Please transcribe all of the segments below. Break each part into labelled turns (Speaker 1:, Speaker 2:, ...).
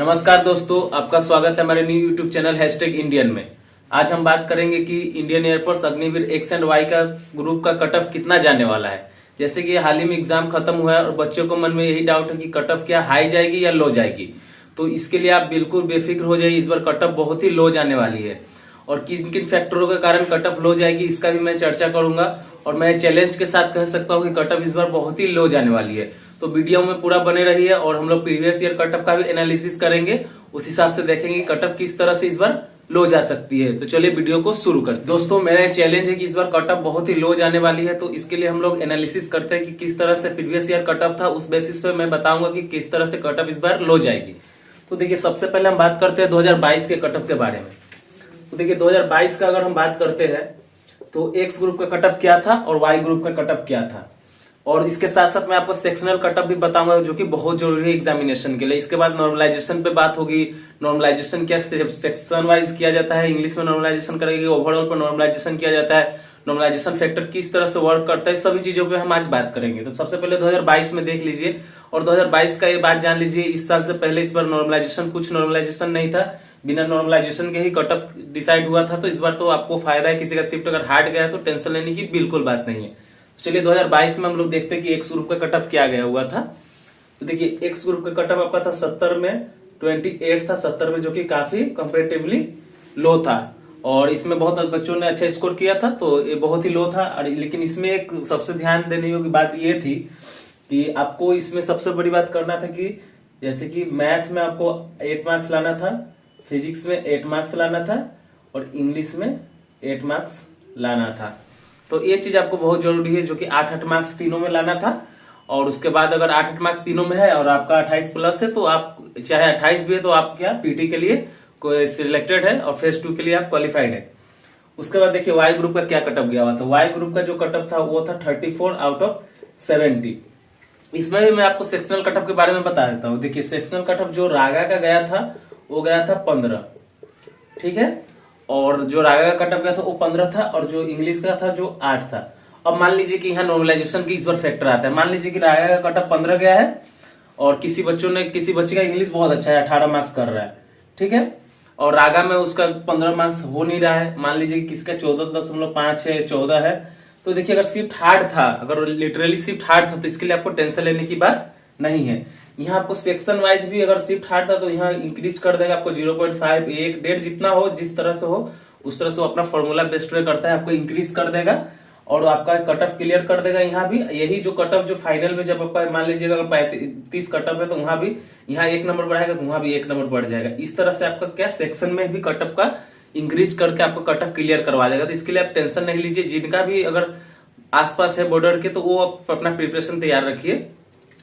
Speaker 1: नमस्कार दोस्तों, आपका स्वागत है हमारे न्यू यूट्यूब चैनल #इंडियन में। आज हम बात करेंगे कि Indian air force Agniveer X and Y का ग्रुप का कट ऑफ कितना जाने वाला है। जैसे कि हाल ही में एग्जाम खत्म हुआ है और बच्चों को मन में यही डाउट है कि कट ऑफ क्या हाई जाएगी या लो जाएगी। तो इसके लिए आप बिल्कुल बेफिक्र हो जाइए, इस बार कट ऑफ बहुत ही लो जाने वाली है और किन किन फैक्टरों के कारण कट ऑफ लो जाएगी इसका भी मैं चर्चा करूंगा। और मैं चैलेंज के साथ कह सकता हूँ कि कट ऑफ इस बार बहुत ही लो जाने वाली है। तो वीडियो में पूरा बने रहिए और हम लोग प्रीवियस ईयर कट ऑफ का भी एनालिसिस करेंगे। उस हिसाब से देखेंगे कट ऑफ किस तरह से इस बार लो जा सकती है। तो चलिए वीडियो को शुरू करते हैं। दोस्तों, मेरा चैलेंज है कि इस बार कट ऑफ बहुत ही लो जाने वाली है, तो इसके लिए हम लोग एनालिसिस करते हैं कि किस तरह से प्रीवियस ईयर कट ऑफ था। उस बेसिस पे मैं बताऊंगा कि किस तरह से कट ऑफ इस बार लो जाएगी। तो देखिए, सबसे पहले हम बात करते हैं 2022 के कट ऑफ के बारे में। तो देखिए, 2022 का अगर हम बात करते हैं तो एक्स ग्रुप का कट ऑफ क्या था और वाई ग्रुप का कट ऑफ क्या था, और इसके साथ साथ मैं आपको सेक्शनल कट ऑफ भी बताऊंगा जो कि बहुत जरूरी है एग्जामिनेशन के लिए। इसके बाद नॉर्मलाइजेशन पे बात होगी। नॉर्मलाइजेशन क्या सेक्शन वाइज किया जाता है, इंग्लिश में नॉर्मलाइजेशन करेंगे, ओवरऑल पर नॉर्मलाइजेशन किया जाता है, नॉर्मलाइजेशन फैक्टर किस तरह से वर्क करता है, सभी चीजों पे हम आज बात करेंगे। तो सबसे पहले 2022 में देख लीजिए और 2022 का ये बात जान लीजिए, इस साल से पहले इस बार नॉर्मलाइजेशन कुछ नॉर्मलाइजेशन नहीं था, बिना नॉर्मलाइजेशन के ही कट ऑफ डिसाइड हुआ था। तो इस बार तो आपको फायदा है, किसी का शिफ्ट अगर हट गया तो टेंशन लेने की बिल्कुल बात नहीं है। चलिए 2022 में हम लोग देखते हैं कि एक्स ग्रुप का कट ऑफ क्या गया हुआ था। तो देखिए, एक्स ग्रुप का कट ऑफ आपका था 70 में 28 था 70 में, जो कि काफी कंपेरेटिवली लो था और इसमें बहुत बच्चों ने अच्छा स्कोर किया था, तो ये बहुत ही लो था। लेकिन इसमें एक सबसे ध्यान देने योग्य बात ये थी कि आपको इसमें सबसे बड़ी बात करना था कि जैसे कि मैथ में आपको 8 मार्क्स लाना था, फिजिक्स में 8 मार्क्स लाना था और इंग्लिश में 8 मार्क्स लाना था। तो ये चीज आपको बहुत जरूरी है, जो कि 8-8 मार्क्स तीनों में लाना था। और उसके बाद अगर 8-8 मार्क्स तीनों में है और आपका 28 प्लस है तो आप चाहे 28 भी है तो आप क्या पीटी के लिए कोई सिलेक्टेड है और फेज 2 के लिए आप क्वालिफाइड है। उसके बाद देखिए वाई ग्रुप का क्या कटअप गया हुआ था। वाई ग्रुप का जो कटअप था वो था 34 आउट ऑफ 70। इसमें भी मैं आपको सेक्शनल कटअप के बारे में बता देता हूँ। देखिए, सेक्शनल कटअप जो रागा का गया था वो गया था 15, ठीक है, और जो रागा का कटअप गया था वो 15 था और जो इंग्लिश का था जो 8 था। अब मान लीजिए कि यहाँ नॉर्मलाइजेशन की इस बार फैक्टर आता है। मान लीजिए कि रागा का कटअप 15 गया है और किसी बच्चे का इंग्लिश बहुत अच्छा है, 18 मार्क्स कर रहा है, ठीक है, और रागा में उसका 15 मार्क्स हो नहीं रहा है। मान लीजिए कि किसका 14.5 है, 14 है। तो देखिए, अगर शिफ्ट हार्ड था, अगर लिटरली शिफ्ट हार्ड था तो इसके लिए आपको टेंशन लेने की बात नहीं है। यहाँ आपको सेक्शन वाइज भी अगर शिफ्ट हार्ड था तो यहाँ इंक्रीज कर देगा आपको 0.5, 1, 1.5 जितना हो, जिस तरह से हो उस तरह से वो अपना फॉर्मूला बेस्ड पे करता है, आपको इंक्रीज कर देगा और आपका कट ऑफ क्लियर कर देगा। यहाँ भी यही जो कट ऑफ जो फाइनल में जब आपका मान लीजिएगा अगर 35 कट ऑफ है तो वहां भी यहाँ 1 नंबर बढ़ाएगा तो वहां भी 1 नंबर बढ़ जाएगा। इस तरह से आपका क्या सेक्शन में भी कट ऑफ का इंक्रीज करके आपको कट ऑफ क्लियर करवा देगा। तो इसके लिए आप टेंशन नहीं लीजिए। जिनका भी अगर आसपास है बॉर्डर के तो वो अपना प्रिपरेशन तैयार रखिए।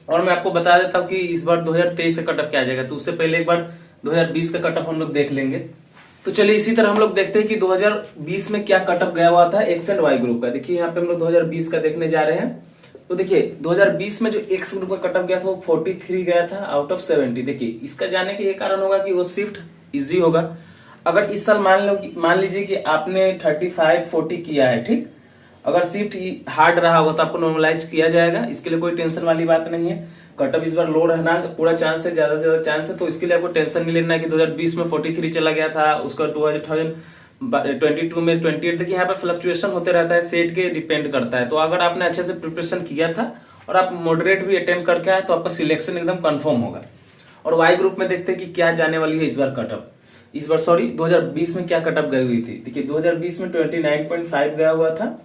Speaker 1: और मैं आपको बता देता हूँ कि इस बार 2023 का कट ऑफ क्या आ जाएगा। तो उससे पहले एक बार 2020 का कट ऑफ हम लोग देख लेंगे। तो चलिए इसी तरह हम लोग देखते हैं कि 2020 में क्या कट ऑफ गया हुआ था एक्स एंड वाई ग्रुप का। देखिए, यहाँ पे हम लोग 2020 का देखने जा रहे हैं। तो देखिए, 2020 में जो एक्स ग्रुप का कट ऑफ गया था वो 43 गया था आउट ऑफ 70। देखिए, इसका जाने के ये कारण होगा कि वो शिफ्ट इजी होगा। अगर इस साल मान लीजिए कि आपने 35-40 किया है, ठीक, अगर शिफ्ट हार्ड रहा होगा तो आपको नॉर्मलाइज किया जाएगा। इसके लिए कोई टेंशन वाली बात नहीं है। कट ऑफ इस बार लो रहना पूरा चांस है, ज्यादा से ज्यादा चांस है। तो इसके लिए आपको टेंशन नहीं लेना है कि 2020 में 43 चला गया था, उसका 2022 में 28। देखिए, यहाँ पे फ्लक्चुएशन होते रहता है, सेट के डिपेंड करता है। तो अगर आपने अच्छे से प्रिपरेशन किया था और आप मॉडरेट भी अटेम्प्ट करके आए तो आपका सिलेक्शन एकदम कंफर्म होगा। और वाई ग्रुप में देखते हैं कि क्या जाने वाली है इस बार कट ऑफ। इस बार 2020 में क्या कट ऑफ गई हुई थी। देखिए, 2020 में 29.5 गया हुआ था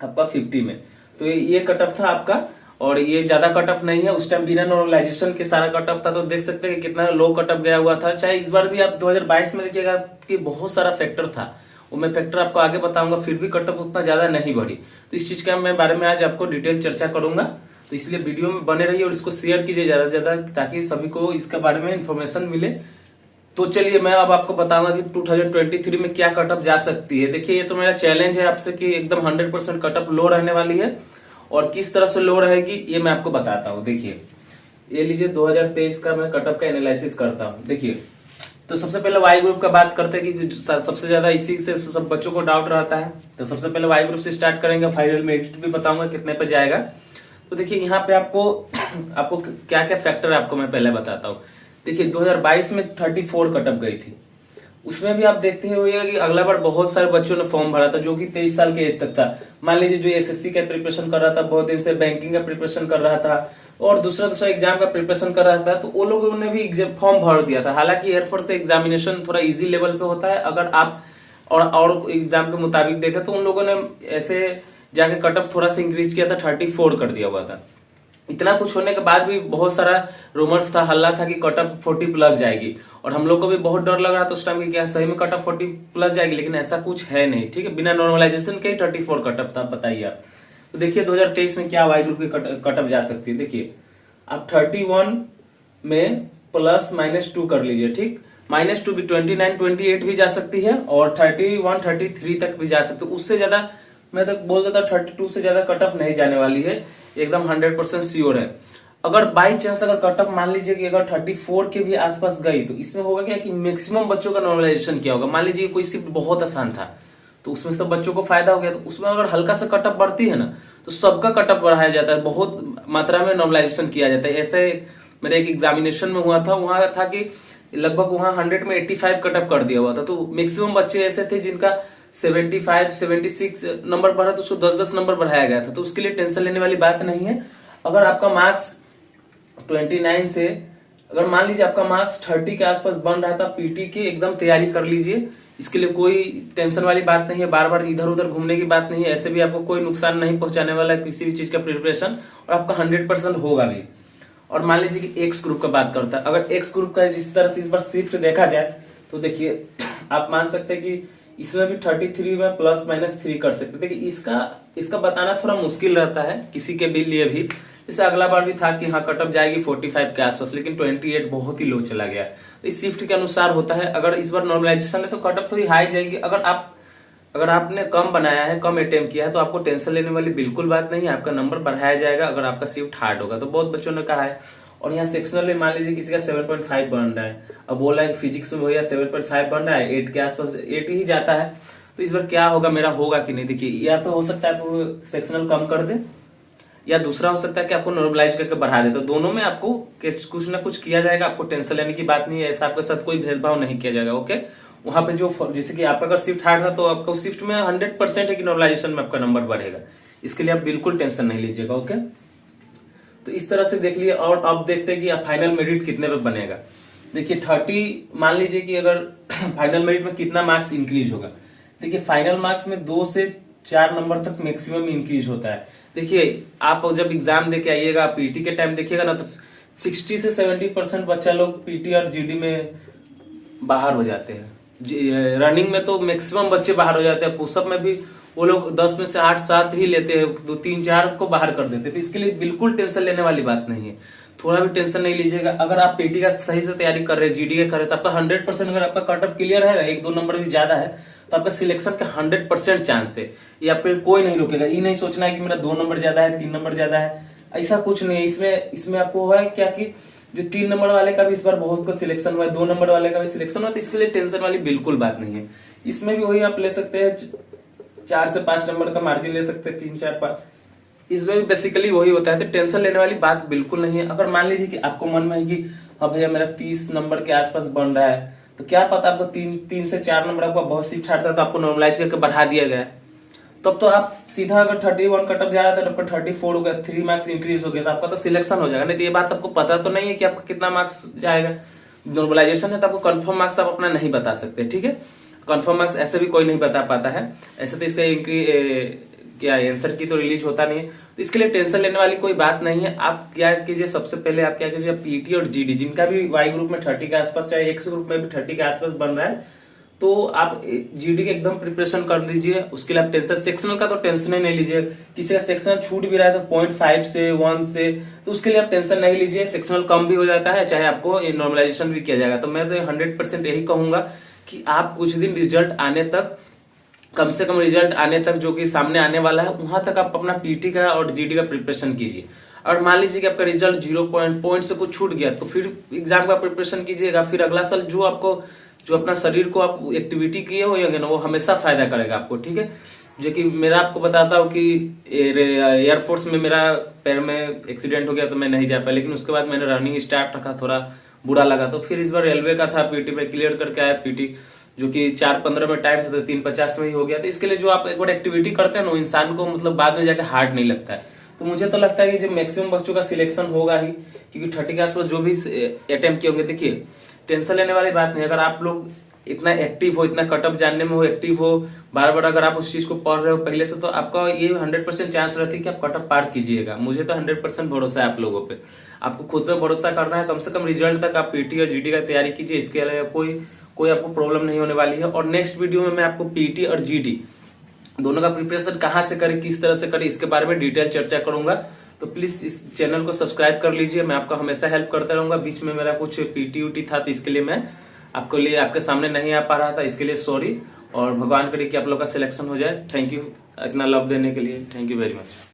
Speaker 1: आपका 50 में। तो ये कट ऑफ था आपका और ये ज्यादा कट ऑफ नहीं है। उस टाइम बिना नॉर्मलाइजेशन के सारा कट ऑफ था। तो देख सकते हैं कि कितना लो कट ऑफ गया हुआ था। चाहे इस बार भी आप 2022 में देखिएगा कि बहुत सारा फैक्टर था, वो मैं फैक्टर आपको आगे बताऊंगा, फिर भी कट ऑफ उतना ज्यादा नहीं बढ़ी। तो इस चीज का मैं बारे में आज आपको डिटेल चर्चा करूंगा। तो इसलिए वीडियो में बने रहिए और इसको शेयर कीजिए ज्यादा से ज्यादा, ताकि सभी को इसके बारे में इंफॉर्मेशन मिले। तो चलिए मैं अब आपको बताऊंगा कि 2023 में क्या कट ऑफ जा सकती है। देखिए, ये तो मेरा चैलेंज है आपसे कि एकदम 100% कट ऑफ लो रहने वाली है और किस तरह से लो रहेगी ये मैं आपको बताता हूँ। देखिए, ये लीजिए 2023 का मैं कट ऑफ का एनालिसिस करता हूँ। देखिए, तो सबसे पहले वाई ग्रुप का बात करते हैं कि सबसे ज्यादा इसी से सब बच्चों को डाउट रहता है। तो सबसे पहले वाई ग्रुप से स्टार्ट करेंगे, फाइनल में एडिट भी बताऊंगा कितने पे जाएगा। तो देखिए, यहाँ पे आपको क्या क्या फैक्टर है आपको मैं पहले बताता हूँ। देखिए 2022 में 34 कटअप गई थी। उसमें भी आप देखते हुए कि अगला बार बहुत सारे बच्चों ने फॉर्म भरा था जो कि 23 साल के एज तक था। मान लीजिए जो एसएससी का प्रिपरेशन कर रहा था, बहुत दिन से बैंकिंग का प्रिपरेशन कर रहा था और दूसरा एग्जाम का प्रिपरेशन कर रहा था, तो वो लोगों ने भी फॉर्म भर दिया था। हालांकि एयरफोर्स का एग्जामिनेशन थोड़ा इजी लेवल पे होता है, अगर आप और एग्जाम के मुताबिक देखें तो उन लोगों ने ऐसे जाके कटअप थोड़ा सा इंक्रीज किया था, 34 कर दिया हुआ था। इतना कुछ होने के बाद भी बहुत सारा रूमर्स था, हल्ला था कि कटअप 40 प्लस जाएगी और हम लोग को भी बहुत डर लग रहा था उस टाइम कि क्या सही में कटअप 40 प्लस जाएगी, लेकिन ऐसा कुछ है नहीं। ठीक है, बिना नॉर्मलाइजेशन के ही 34 कटअप था, बताइए आप। तो देखिए 2023 में क्या वाई ग्रुप की कटअप जा सकती है। देखिए आप 31 में प्लस -2 कर लीजिए, ठीक, -2 भी 29 28 भी जा सकती है और 31 33 तक भी जा सकती है। उससे ज्यादा मैं तो बोल देता 32 से ज्यादा कटअप नहीं जाने वाली है, एकदम 100% श्योर है। अगर बाई चांस अगर कटअप मान लीजिए कि अगर 34 के भी आसपास गई तो इसमें होगा क्या कि मैक्सिमम बच्चों का नॉर्मलाइजेशन क्या होगा। मान लीजिए कोई शिफ्ट बहुत आसान था तो उसमें सब बच्चों को फायदा हो गया, तो उसमें अगर हल्का सा कटअप बढ़ती है ना तो सबका कटअप बढ़ाया जाता है, बहुत मात्रा में नॉर्मलाइजेशन किया जाता है। ऐसे मेरे एक एग्जामिनेशन में हुआ था, वहां था कि लगभग वहां 100 में 85 कटअप कर दिया हुआ था। तो मैक्सिमम बच्चे ऐसे थे जिनका 75 76 नंबर बढ़ा तो उसको 10 नंबर बढ़ाया गया था। तो उसके लिए टेंशन लेने वाली बात नहीं है। अगर आपका मार्क्स 29 से अगर मान लीजिए आपका मार्क्स 30 के आसपास बन रहा था, पीटी की एकदम तैयारी कर लीजिए, इसके लिए कोई टेंशन वाली बात नहीं है, बार बार इधर उधर घूमने की बात नहीं है। ऐसे भी आपको कोई नुकसान नहीं पहुंचाने वाला है किसी भी चीज का प्रिपरेशन, और आपका 100% होगा भी। और मान लीजिए कि एक्स ग्रुप का बात करता है, अगर एक्स ग्रुप का जिस तरह से इस बार शिफ्ट देखा जाए तो देखिए आप मान सकते हैं कि इसमें भी 33 में ±3 कर सकते। देखिए इसका बताना थोड़ा मुश्किल रहता है किसी के भी लिए भी। जैसे अगला बार भी था कि हाँ कटअप जाएगी 45 के आसपास, लेकिन 28 बहुत ही लो चला गया। तो इस शिफ्ट के अनुसार होता है। अगर इस बार नॉर्मलाइजेशन है तो कटअप थोड़ी हाई जाएगी। अगर आपने कम बनाया है, कम अटेम्प्ट किया है, तो आपको टेंशन लेने वाली बिल्कुल बात नहीं है, आपका नंबर बढ़ाया जाएगा अगर आपका शिफ्ट हार्ड होगा। तो बहुत बच्चों ने कहा है। और यहाँ सेक्शनल में मान लीजिए किसी का 7.5 बन रहा है, अब बोला है फिजिक्स में भैया 7.5 बन रहा है, 8 के आसपास 8 ही जाता है, तो इस बार क्या होगा, मेरा होगा कि नहीं। देखिए या तो हो सकता है आपको सेक्शनल कम कर दे, या दूसरा हो सकता है कि आपको नॉर्मलाइज करके बढ़ा दे। तो दोनों में आपको कुछ ना कुछ किया जाएगा, आपको टेंशन लेने की बात नहीं है। ऐसा आपके साथ कोई भेदभाव नहीं किया जाएगा। ओके, वहां पे जो जैसे कि आपका अगर शिफ्ट हार्ड था तो आपको शिफ्ट में 100% है कि नॉर्मलाइजेशन में आपका नंबर बढ़ेगा, इसके लिए आप बिल्कुल टेंशन नहीं लीजिएगा। ओके, तो इस तरह से देख लिए। और अब देखते हैं कि आप फाइनल मेरिट कितने पे बनेगा। देखिए 30 मान लीजिए कि अगर फाइनल मेरिट में कितना मार्क्स इंक्रीज होगा। देखिए फाइनल मार्क्स में 2 से 4 नंबर तक मैक्सिमम इंक्रीज होता है। देखिए आप जब एग्जाम देके आइएगा, पीटी के टाइम देखिएगा ना, तो 60 से 70% बच्चा लोग पीटी और जीडी में बाहर हो जाते हैं। रनिंग में तो मैक्सिमम बच्चे बाहर हो जाते हैं, पुशअप में भी वो लोग 10 में से 8 7 ही लेते हैं, 2 3 4 को बाहर कर देते हैं। तो इसके लिए बिल्कुल टेंशन लेने वाली बात नहीं है, थोड़ा भी टेंशन नहीं लीजिएगा। अगर आप पीटी का सही से तैयारी कर रहे हैं, जीडी का कर रहे हैं, तो आपका 100%, अगर आपका कटअप क्लियर है, 1-2 नंबर भी ज्यादा है, तो आपका सिलेक्शन का 100% चांस है। ये आपको कोई नहीं रोकेगा। ये नहीं सोचना है कि मेरा 2 नंबर ज्यादा है, 3 नंबर ज्यादा है, ऐसा कुछ नहीं है। इसमें आपको हुआ है क्या कि जो 3 नंबर वाले का भी इस बार बहुत का सिलेक्शन हुआ है, 2 नंबर वाले का भी सिलेक्शन हुआ है, तो इसके लिए टेंशन वाली बिल्कुल बात नहीं है। इसमें भी वही आप ले सकते हैं, 4 से 5 नंबर का मार्जिन ले सकते हैं, 3 4 5, इसमें भी बेसिकली वही होता है। तो टेंशन लेने वाली बात बिल्कुल नहीं है। अगर मान लीजिए कि आपको मन में है कि हाँ भैया मेरा 30 नंबर के आसपास बन रहा है, तो क्या पता आपको 3 से 4 नंबर आपका बहुत सीट हारता तो आपको नॉर्मलाइज करके बढ़ा दिया गया, तब तो आप सीधा अगर 31 कटअप जा रहा था तो 34 हो गया, 3 मार्क्स इंक्रीज हो गया, तो आपका तो सिलेक्शन हो जाएगा। नहीं तो ये बात आपको पता तो नहीं है कि आपका कितना मार्क्स जाएगा। नॉर्मलाइजेशन है तो आपको कंफर्म मार्क्स आप अपना नहीं बता सकते। ठीक है, कंफर्म मार्क्स ऐसे भी कोई नहीं बता पाता है, ऐसे तो इसका क्या आंसर की तो रिलीज होता नहीं है। तो इसके लिए टेंशन लेने वाली कोई बात नहीं है। आप क्या कीजिए, सबसे पहले आप क्या कीजिए, पीटी और जीडी जिनका भी वाई ग्रुप में 30 के आसपास, चाहे एक्स ग्रुप में भी 30 के आसपास बन रहा है, तो आप जीडी के एकदम प्रिपरेशन कर लीजिए। उसके लिए आप टेंशन, सेक्शनल का तो टेंशन ही नहीं लीजिए। किसी का सेक्शनल छूट भी रहा है तो 0.5 से 1 से, तो उसके लिए आप टेंशन नहीं लीजिए। सेक्शनल कम भी हो जाता है, चाहे आपको नॉर्मलाइजेशन भी किया जाएगा। तो मैं तो 100% यही कहूंगा कि आप कुछ दिन रिजल्ट आने तक, कम से कम रिजल्ट आने तक जो कि सामने आने वाला है, वहां तक आप अपना पीटी का और जीडी का प्रिपरेशन कीजिए। और मान लीजिए कि आपका रिजल्ट 0 पॉइंट से कुछ छूट गया, तो फिर एग्जाम का प्रिपरेशन कीजिएगा। फिर अगला साल जो अपना शरीर को आप एक्टिविटी किए होंगे ना, वो हमेशा फायदा करेगा आपको। ठीक है, जो कि मेरा आपको बताता हूँ कि एयरफोर्स में मेरा पैर में एक्सीडेंट हो गया तो मैं नहीं जा पाया, लेकिन उसके बाद मैंने रनिंग स्टार्ट रखा, थोड़ा बुरा लगा। तो फिर इस बार रेलवे का था, पीटी में क्लियर करके आया पीटी, जो कि 4:15 में टाइम से था, 3:50 में ही हो गया। तो इसके लिए जो आप एक बार एक्टिविटी करते हैं ना, इंसान को मतलब बाद में जाके हार्ड नहीं लगता है। तो मुझे तो लगता है कि जो मैक्सिमम बच्चों का सिलेक्शन होगा ही, क्योंकि 30 के आसपास जो भी अटेम्प्ट किए होंगे। देखिए टेंशन लेने वाली बात नहीं, अगर आप लोग इतना एक्टिव हो, इतना कटअप जानने में हो, एक्टिव हो, बार बार अगर आप उस चीज को पढ़ रहे हो पहले से, तो आपका ये 100% चांस रहती है कि आप कटअप पार कीजिएगा। मुझे तो 100% भरोसा है आप लोगों पे। आपको खुद पे भरोसा करना है, कम से कम रिजल्ट तक आप पीटी और जीडी का तैयारी कीजिए। इसके अलावा कोई आपको प्रॉब्लम नहीं होने वाली है। और नेक्स्ट वीडियो में मैं आपको पीटी और जीडी दोनों का प्रिपरेशन कहाँ से करें, किस तरह से करें, इसके बारे में डिटेल चर्चा करूंगा। तो प्लीज इस चैनल को सब्सक्राइब कर लीजिए, मैं आपका हमेशा हेल्प करता रहूंगा। बीच में मेरा कुछ पीटी उटी था, तो इसके लिए मैं आपके लिए आपके सामने नहीं आ पा रहा था, इसके लिए सॉरी। और भगवान करे कि आप लोग का सिलेक्शन हो जाए। थैंक यू इतना लव देने के लिए, थैंक यू वेरी मच।